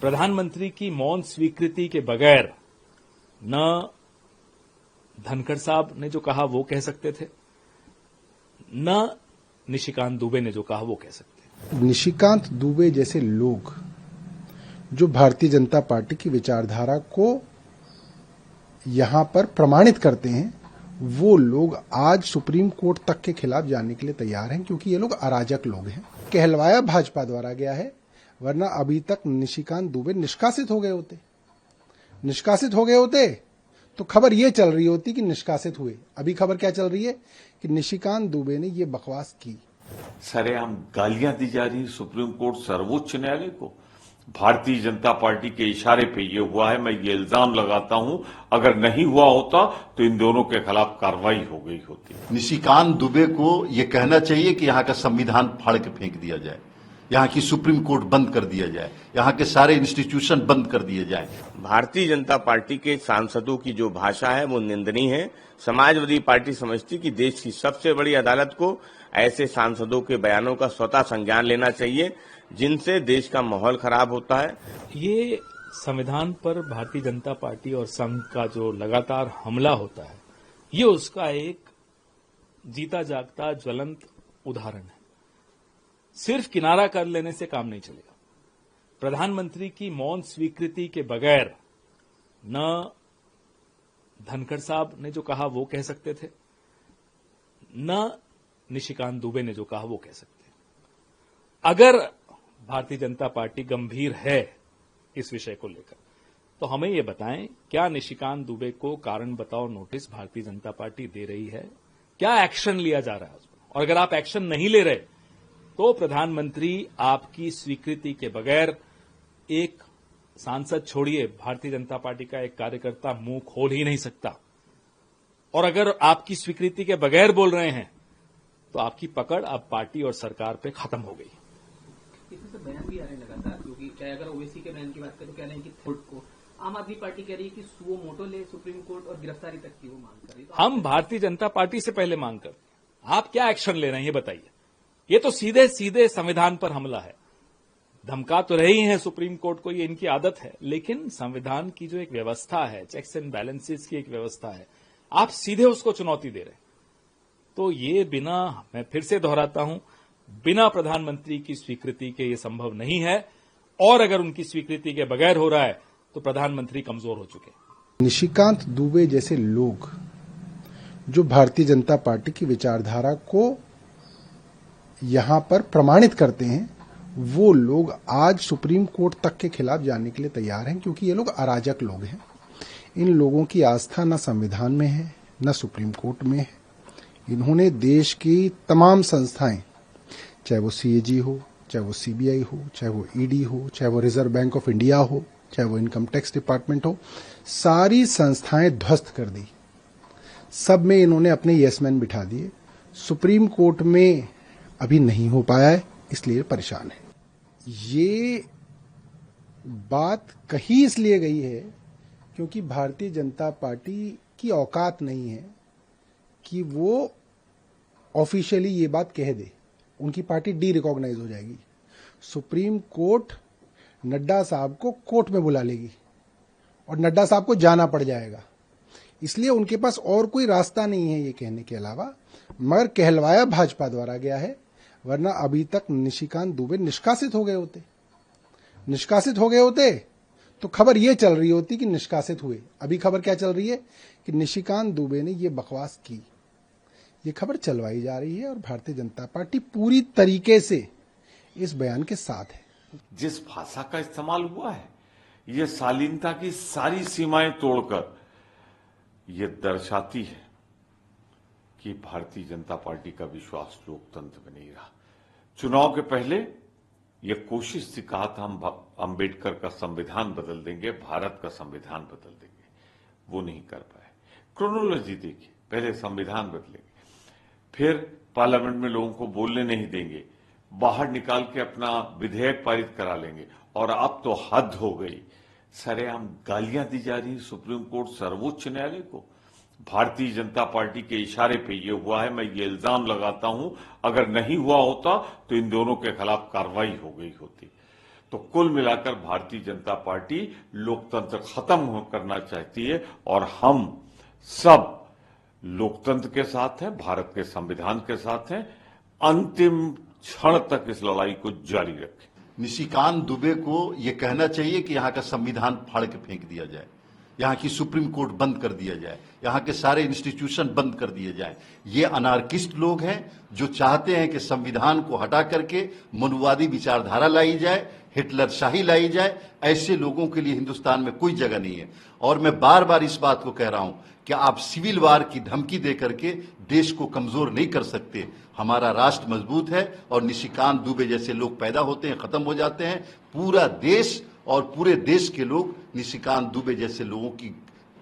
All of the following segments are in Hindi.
प्रधानमंत्री की मौन स्वीकृति के बगैर न धनखड़ साहब ने जो कहा वो कह सकते थे, न निशिकांत दुबे ने जो कहा वो कह सकते थे। निशिकांत दुबे जैसे लोग जो भारतीय जनता पार्टी की विचारधारा को यहां पर प्रमाणित करते हैं, वो लोग आज सुप्रीम कोर्ट तक के खिलाफ जाने के लिए तैयार हैं, क्योंकि ये लोग अराजक लोग हैं। कहलवाया भाजपा द्वारा गया है, वरना अभी तक निशिकांत दुबे निष्कासित हो गए होते। निष्कासित हो गए होते तो खबर ये चल रही होती कि निष्कासित हुए। अभी खबर क्या चल रही है कि निशिकांत दुबे ने ये बकवास की। सरेआम गालियां दी जा रही सुप्रीम कोर्ट सर्वोच्च न्यायालय को। भारतीय जनता पार्टी के इशारे पे ये हुआ है। मैं ये इल्जाम लगाता हूं, अगर नहीं हुआ होता तो इन दोनों के खिलाफ कार्रवाई हो गई होती। निशिकांत दुबे को ये कहना चाहिए कि यहाँ का संविधान फाड़ के फेंक दिया जाए, यहाँ की सुप्रीम कोर्ट बंद कर दिया जाए, यहाँ के सारे इंस्टीट्यूशन बंद कर दिए जाए। भारतीय जनता पार्टी के सांसदों की जो भाषा है वो निंदनीय है। समाजवादी पार्टी समझती कि देश की सबसे बड़ी अदालत को ऐसे सांसदों के बयानों का स्वतः संज्ञान लेना चाहिए, जिनसे देश का माहौल खराब होता है। ये संविधान पर भारतीय जनता पार्टी और संघ का जो लगातार हमला होता है, ये उसका एक जीता जागता ज्वलंत उदाहरण है। सिर्फ किनारा कर लेने से काम नहीं चलेगा। प्रधानमंत्री की मौन स्वीकृति के बगैर न धनखड़ साहब ने जो कहा वो कह सकते थे, न निशिकांत दुबे ने जो कहा वो कह सकते हैं। अगर भारतीय जनता पार्टी गंभीर है इस विषय को लेकर, तो हमें ये बताएं, क्या निशिकांत दुबे को कारण बताओ नोटिस भारतीय जनता पार्टी दे रही है? क्या एक्शन लिया जा रहा है उस पर? और अगर आप एक्शन नहीं ले रहे तो प्रधानमंत्री आपकी स्वीकृति के बगैर, एक सांसद छोड़िए, भारतीय जनता पार्टी का एक कार्यकर्ता मुंह खोल ही नहीं सकता। और अगर आपकी स्वीकृति के बगैर बोल रहे हैं तो आपकी पकड़ अब पार्टी और सरकार पे खत्म हो गई। इसमें तो बयान भी आ रहे हैं लगातार, क्योंकि चाहे अगर ओवैसी के बयान की बात करें तो कह रहे हैं कि कोर्ट को आम आदमी पार्टी कह रही है कि सुओ मोटो ले सुप्रीम कोर्ट और गिरफ्तारी तक की वो मांग कर रही है। हम भारतीय जनता पार्टी से पहले मांग करते हैं। आप क्या एक्शन ले रहे हैं ये बताइए। ये तो सीधे सीधे संविधान पर हमला है। धमका तो रही हैं सुप्रीम कोर्ट को, ये इनकी आदत है, लेकिन संविधान की जो एक व्यवस्था है, चेक्स एंड बैलेंसेस की एक व्यवस्था है, आप सीधे उसको चुनौती दे रहे हैं। तो ये बिना, मैं फिर से दोहराता हूं, बिना प्रधानमंत्री की स्वीकृति के ये संभव नहीं है। और अगर उनकी स्वीकृति के बगैर हो रहा है तो प्रधानमंत्री कमजोर हो चुके हैं। निशिकांत दुबे जैसे लोग जो भारतीय जनता पार्टी की विचारधारा को यहां पर प्रमाणित करते हैं, वो लोग आज सुप्रीम कोर्ट तक के खिलाफ जाने के लिए तैयार हैं, क्योंकि ये लोग अराजक लोग हैं। इन लोगों की आस्था न संविधान में है, न सुप्रीम कोर्ट में है। इन्होंने देश की तमाम संस्थाएं, चाहे वो सीएजी हो, चाहे वो सीबीआई हो, चाहे वो ईडी हो, चाहे वो रिजर्व बैंक ऑफ इंडिया हो, चाहे वो इनकम टैक्स डिपार्टमेंट हो, सारी संस्थाएं ध्वस्त कर दी। सब में इन्होंने अपने यस मैन बिठा दिए। सुप्रीम कोर्ट में अभी नहीं हो पाया है, इसलिए परेशान है। ये बात कही इसलिए गई है क्योंकि भारतीय जनता पार्टी की औकात नहीं है कि वो ऑफिशियली ये बात कह दे। उनकी पार्टी डी रिकॉग्नाइज हो जाएगी। सुप्रीम कोर्ट नड्डा साहब को कोर्ट में बुला लेगी और नड्डा साहब को जाना पड़ जाएगा। इसलिए उनके पास और कोई रास्ता नहीं है ये कहने के अलावा, मगर कहलवाया भाजपा द्वारा गया है, वरना अभी तक निशिकांत दुबे निष्कासित हो गए होते। निष्कासित हो गए होते तो खबर ये चल रही होती कि निष्कासित हुए। अभी खबर क्या चल रही है कि निशिकांत दुबे ने ये बकवास की। ये खबर चलवाई जा रही है और भारतीय जनता पार्टी पूरी तरीके से इस बयान के साथ है। जिस भाषा का इस्तेमाल हुआ है, ये शालीनता की सारी सीमाएं तोड़कर ये दर्शाती है कि भारतीय जनता पार्टी का विश्वास लोकतंत्र में नहीं रहा। चुनाव के पहले ये कोशिश थी, कहा था हम अंबेडकर का संविधान बदल देंगे, भारत का संविधान बदल देंगे, वो नहीं कर पाए। क्रोनोलॉजी देखिए, पहले संविधान बदलेंगे, फिर पार्लियामेंट में लोगों को बोलने नहीं देंगे, बाहर निकाल के अपना विधेयक पारित करा लेंगे, और अब तो हद हो गई। सरेआम गालियां दी जा रही सुप्रीम कोर्ट सर्वोच्च न्यायालय को। भारतीय जनता पार्टी के इशारे पे ये हुआ है। मैं ये इल्जाम लगाता हूं, अगर नहीं हुआ होता तो इन दोनों के खिलाफ कार्रवाई हो गई होती। तो कुल मिलाकर भारतीय जनता पार्टी लोकतंत्र खत्म करना चाहती है और हम सब लोकतंत्र के साथ हैं, भारत के संविधान के साथ हैं, अंतिम क्षण तक इस लड़ाई को जारी रखें। निशिकांत दुबे को यह कहना चाहिए कि यहाँ का संविधान फाड़ के फेंक दिया जाए, यहाँ की सुप्रीम कोर्ट बंद कर दिया जाए, यहाँ के सारे इंस्टीट्यूशन बंद कर दिए जाए। ये अनार्किस्ट लोग हैं जो चाहते हैं कि संविधान को हटा करके मनुवादी विचारधारा लाई जाए, हिटलर शाही लाई जाए। ऐसे लोगों के लिए हिंदुस्तान में कोई जगह नहीं है। और मैं बार बार इस बात को कह रहा हूं कि आप सिविल वार की धमकी दे करके देश को कमजोर नहीं कर सकते। हमारा राष्ट्र मजबूत है और निशिकांत दुबे जैसे लोग पैदा होते हैं, खत्म हो जाते हैं। पूरा देश और पूरे देश के लोग निशिकांत दुबे जैसे लोगों की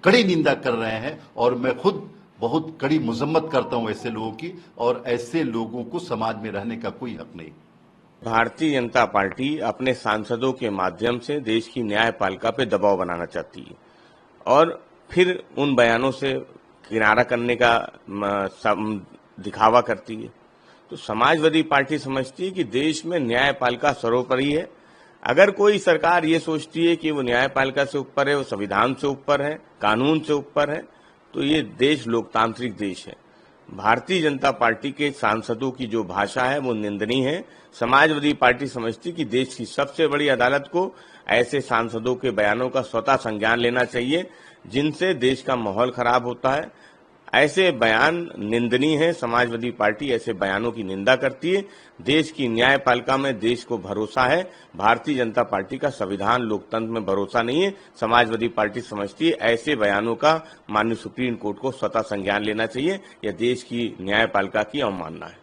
कड़ी निंदा कर रहे हैं और मैं खुद बहुत कड़ी मजम्मत करता हूं ऐसे लोगों की, और ऐसे लोगों को समाज में रहने का कोई हक नहीं। भारतीय जनता पार्टी अपने सांसदों के माध्यम से देश की न्यायपालिका पे दबाव बनाना चाहती है और फिर उन बयानों से किनारा करने का दिखावा करती है। तो समाजवादी पार्टी समझती है कि देश में न्यायपालिका सर्वोपरि है। अगर कोई सरकार ये सोचती है कि वो न्यायपालिका से ऊपर है, वो संविधान से ऊपर है, कानून से ऊपर है, तो ये देश लोकतांत्रिक देश है। भारतीय जनता पार्टी के सांसदों की जो भाषा है वो निंदनीय है। समाजवादी पार्टी समझती कि देश की सबसे बड़ी अदालत को ऐसे सांसदों के बयानों का स्वतः संज्ञान लेना चाहिए जिनसे देश का माहौल खराब होता है। ऐसे बयान निंदनीय है। समाजवादी पार्टी ऐसे बयानों की निंदा करती है। देश की न्यायपालिका में देश को भरोसा है। भारतीय जनता पार्टी का संविधान लोकतंत्र में भरोसा नहीं है। समाजवादी पार्टी समझती है ऐसे बयानों का माननीय सुप्रीम कोर्ट को स्वतः संज्ञान लेना चाहिए। यह देश की न्यायपालिका की अवमानना है।